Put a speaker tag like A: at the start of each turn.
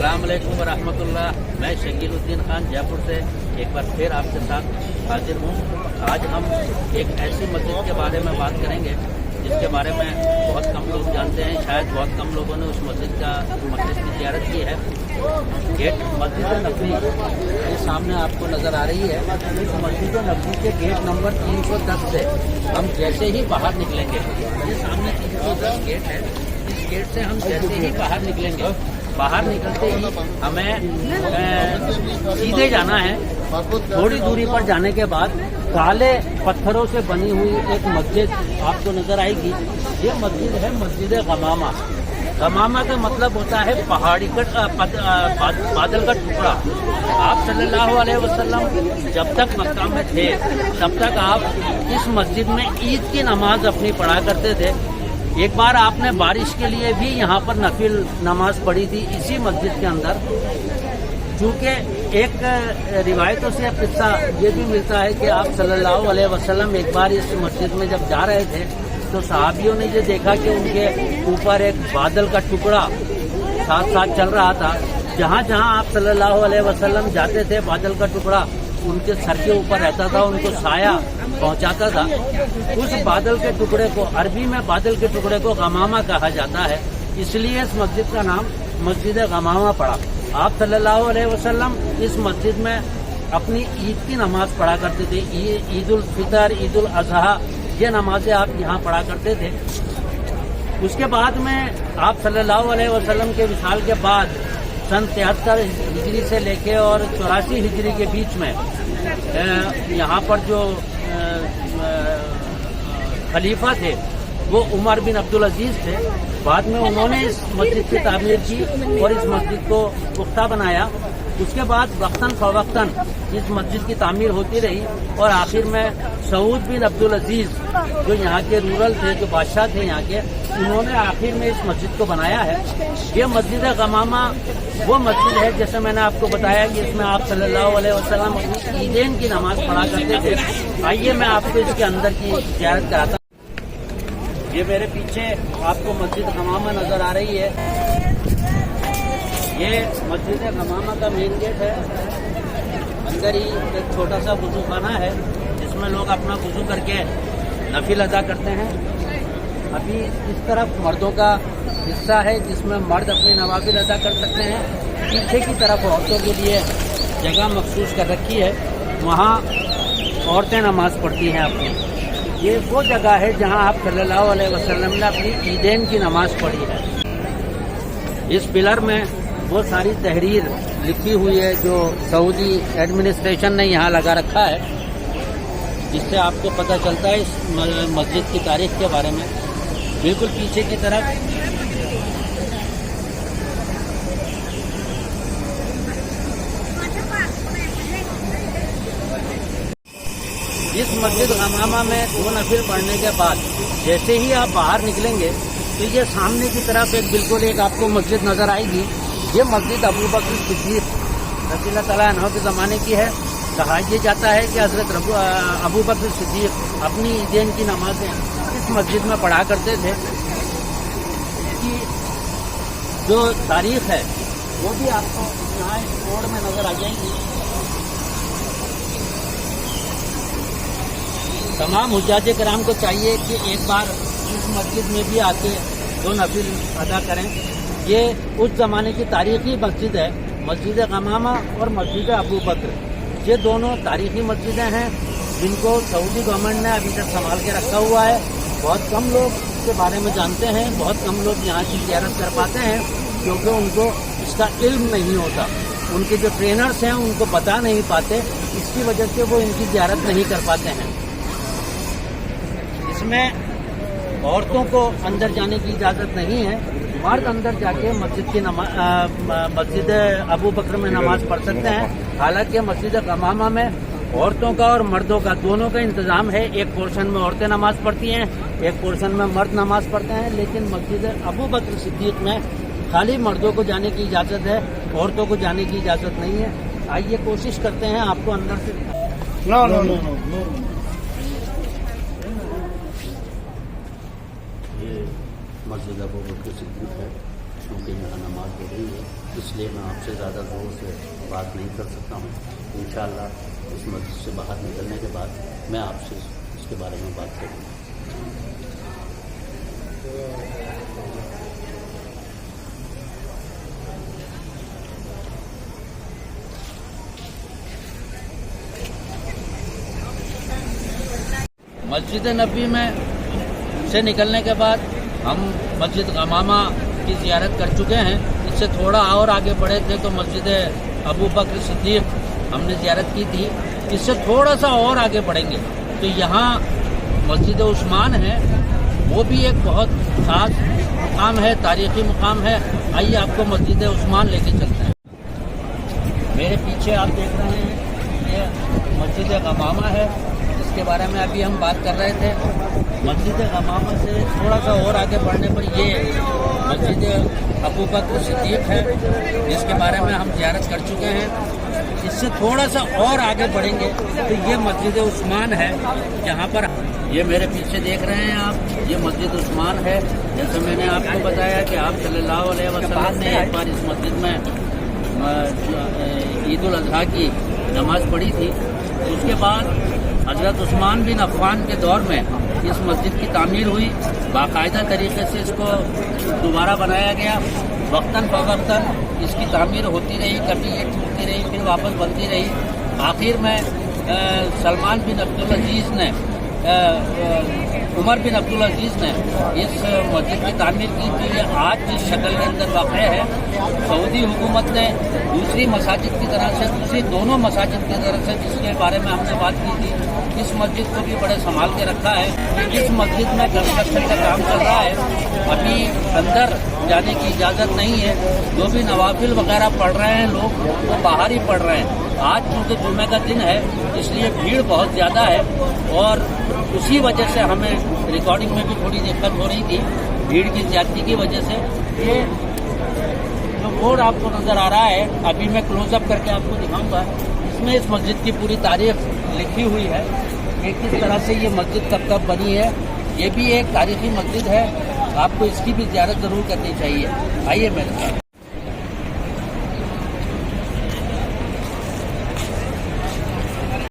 A: अस्सलाम वालेकुम वरहमतुल्लाह। मैं शकीलुद्दीन खान जयपुर से एक बार फिर आपके साथ हाजिर हूँ। आज हम एक ऐसी मस्जिद के बारे में बात करेंगे जिसके बारे में बहुत कम लोग जानते हैं। शायद बहुत कम लोगों ने उस मस्जिद की ज़ियारत की है। गेट मस्जिद नबवी ये सामने आपको नज़र आ रही है। इस मस्जिद नबवी के गेट नंबर 310 से हम जैसे ही बाहर निकलेंगे, ये सामने 310 गेट है, इस गेट से हम जैसे ही बाहर निकलेंगे, बाहर निकलते ही हमें सीधे जाना है। थोड़ी दूरी पर जाने के बाद काले पत्थरों से बनी हुई एक मस्जिद आपको नजर आएगी। ये मस्जिद है मस्जिद गमामा। गमामा का मतलब होता है पहाड़ी का बादल का टुकड़ा। आप सल्लल्लाहु अलैहि वसल्लम जब तक मक्का में थे तब तक आप इस मस्जिद में ईद की नमाज अपनी पढ़ा करते थे। एक बार आपने बारिश के लिए भी यहाँ पर नफिल नमाज पढ़ी थी इसी मस्जिद के अंदर। चूँकि एक रिवायतों से किस्सा ये भी मिलता है कि आप सल्लल्लाहु अलैहि वसल्लम एक बार इस मस्जिद में जब जा रहे थे तो सहाबियों ने ये देखा कि उनके ऊपर एक बादल का टुकड़ा साथ साथ चल रहा था। जहाँ जहाँ आप सल्लल्लाहु अलैहि वसल्लम जाते थे बादल का टुकड़ा उनके सर के ऊपर रहता था, उनको साया पहुंचाता था। उस बादल के टुकड़े को अरबी में बादल के टुकड़े को गमामा कहा जाता है, इसलिए इस मस्जिद का नाम मस्जिद गमामा पड़ा। आप सल्लल्लाहु अलैहि वसल्लम इस मस्जिद में अपनी ईद की नमाज पढ़ा करते थे। ईद उल फितर, ईद उल अजहा, ये नमाजें आप यहाँ पढ़ा करते थे। उसके बाद में आप सल्लल्लाहु अलैहि वसल्लम के विसाल के बाद सन 73 हिजरी से लेके और 84 हिजरी के बीच में यहाँ पर जो खलीफा थे वो उमर बिन अब्दुल अजीज थे। बाद में उन्होंने इस मस्जिद की तामीर की और इस मस्जिद को पुख्ता बनाया। उसके बाद वक्तन फवक्तन इस मस्जिद की तामीर होती रही और आखिर में सऊद बिन अब्दुल अजीज जो यहाँ के रूरल थे, जो बादशाह थे यहाँ के, उन्होंने आखिर में इस मस्जिद को बनाया है। ये मस्जिद गमामा वो मस्जिद है जैसे मैंने आपको बताया कि इसमें आप सल्लल्लाहु अलैहि वसल्लम अपनी ईदेन की नमाज पढ़ा करते थे। आइए मैं आपको इसके अंदर की ज़ियारत कराता हूँ। ये मेरे पीछे आपको मस्जिद गमामा नजर आ रही है। ये मस्जिद गमामा का मेन गेट है। अंदर ही एक छोटा सा वुजू खाना है जिसमें लोग अपना वुजू करके नफिल अदा करते हैं। अभी इस तरफ मर्दों का हिस्सा है जिसमें मर्द अपने नवाफिल अदा कर सकते हैं। पीछे की तरफ औरतों के लिए जगह मखसूस कर रखी है, वहाँ औरतें नमाज पढ़ती हैं अपनी। ये वो जगह है जहाँ आप सल्लल्लाहु अलैहि वसल्लम ने अपनी ईदेन की नमाज पढ़ी है। इस पिलर में वो सारी तहरीर लिखी हुई है जो सऊदी एडमिनिस्ट्रेशन ने यहाँ लगा रखा है, जिससे आपको पता चलता है इस मस्जिद की तारीख के बारे में। बिल्कुल पीछे की तरफ इस मस्जिद गमामा में 2 नफिल पढ़ने के बाद जैसे ही आप बाहर निकलेंगे तो ये सामने की तरफ बिल्कुल एक आपको मस्जिद नजर आएगी। ये मस्जिद अबू बकर सिद्दीक रज़ियल्लाहु तआला अन्हु के ज़माने की है। कहा यह जाता है कि हज़रत अबू बकर सिद्दीक अपनी ईदेन की नमाजें इस मस्जिद में पढ़ा करते थे। इसकी जो तारीख है वो भी आपको यहाँ इस बोर्ड में नजर आ जाएगी। तमाम हुज्जाज कराम को चाहिए कि एक बार इस मस्जिद में भी आके 2 नफिल अदा करें। ये उस ज़माने की तारीखी मस्जिद है, मस्जिद गमामा और मस्जिद अबू बकर। ये दोनों तारीखी मस्जिदें हैं जिनको सऊदी गवर्नमेंट ने अभी तक संभाल के रखा हुआ है। बहुत कम लोग इसके बारे में जानते हैं, बहुत कम लोग यहाँ की ज़ियारत कर पाते हैं क्योंकि उनको इसका इल्म नहीं होता। उनके जो ट्रेनर्स हैं उनको बता नहीं पाते, इसकी वजह से वो इनकी ज़ियारत नहीं कर पाते हैं। इसमें औरतों को अंदर जाने की इजाज़त नहीं है। मर्द अंदर जाके मस्जिद अबू बकर में नमाज पढ़ सकते हैं। हालांकि मस्जिद गमामा में औरतों का और मर्दों का दोनों का इंतजाम है। एक पोर्शन में औरतें नमाज पढ़ती हैं, एक पोर्शन में मर्द नमाज पढ़ते हैं। लेकिन मस्जिद अबू बकर सिद्दीक में खाली मर्दों को जाने की इजाज़त है, औरतों को जाने की इजाज़त नहीं है। आइए कोशिश करते हैं आपको अंदर से ये मस्जिद अबू बकर सिद्दीक है। क्योंकि यहाँ नमाज हो रही है, इसलिए मैं आपसे ज़्यादा ज़ोर से बात नहीं कर सकता हूँ। इंशाअल्लाह इस मस्जिद से बाहर निकलने के बाद मैं आपसे इसके बारे में बात करूँगा। मस्जिद नबी में से निकलने के बाद हम मस्जिद गमामा की ज़ियारत कर चुके हैं। इससे थोड़ा और आगे बढ़े थे तो मस्जिद अबू बकर सिद्दीक हमने ज़ियारत की थी। इससे थोड़ा सा और आगे बढ़ेंगे तो यहाँ मस्जिद उस्मान है, वो भी एक बहुत खास मुकाम है, तारीख़ी मुकाम है। आइए आपको मस्जिद उस्मान लेके चलते हैं। मेरे पीछे आप देख रहे हैं ये मस्जिद गमामा है, जिसके बारे में अभी हम बात कर रहे थे। मस्जिद गमामा से थोड़ा सा और आगे बढ़ने पर ये मस्जिद अबू बकर सिद्दीक है, जिसके बारे में हम ज़ियारत कर चुके हैं। इससे थोड़ा सा और आगे बढ़ेंगे तो ये मस्जिद उस्मान है, जहाँ पर ये मेरे पीछे देख रहे हैं आप, ये मस्जिद उस्मान है। जैसे मैंने आपको बताया कि आप सल्लल्लाहु अलैहि वसल्लम ने एक बार इस मस्जिद में ईद उल अज़हा की नमाज पढ़ी थी। उसके बाद हज़रत उस्मान बिन अफ़्फ़ान के दौर में इस मस्जिद की तामीर हुई, बाकायदा तरीके से इसको दोबारा बनाया गया। वक्तन फ़वक्तन इसकी तामीर होती रही, कभी ये टूटती रही, फिर वापस बनती रही। आखिर में सलमान बिन अब्दुल अजीज़ ने उमर बिन अब्दुल अजीज़ ने इस मस्जिद की तामीर की। तो ये आज जिस शक्ल के अंदर वाक़ है, सऊदी हुकूमत ने दूसरी मसाजिद की तरह से, दूसरी दोनों मसाजिद की तरह से, जिसके बारे में हमने बात की थी, इस मस्जिद को भी बड़े संभाल के रखा है। इस मस्जिद में कंस्ट्रक्शन का काम चल रहा है, अभी अंदर जाने की इजाज़त नहीं है। जो भी नवाफिल वगैरह पढ़ रहे हैं लोग, वो बाहर ही पढ़ रहे हैं। आज चूँकि जुम्मे का दिन है, इसलिए भीड़ बहुत ज़्यादा है और उसी वजह से हमें रिकॉर्डिंग में भी थोड़ी दिक्कत हो रही थी, भीड़ की ज़्यादती की वजह से। ये जो बोर्ड आपको नज़र आ रहा है, अभी मैं क्लोजअप करके आपको दिखाऊंगा। इसमें इस मस्जिद की पूरी तारीख लिखी हुई है कि किस तरह से ये मस्जिद कब बनी है। ये भी एक तारीख़ी मस्जिद है, आपको इसकी भी ज़ियारत ज़रूर करनी चाहिए। आइए मेरे साथ।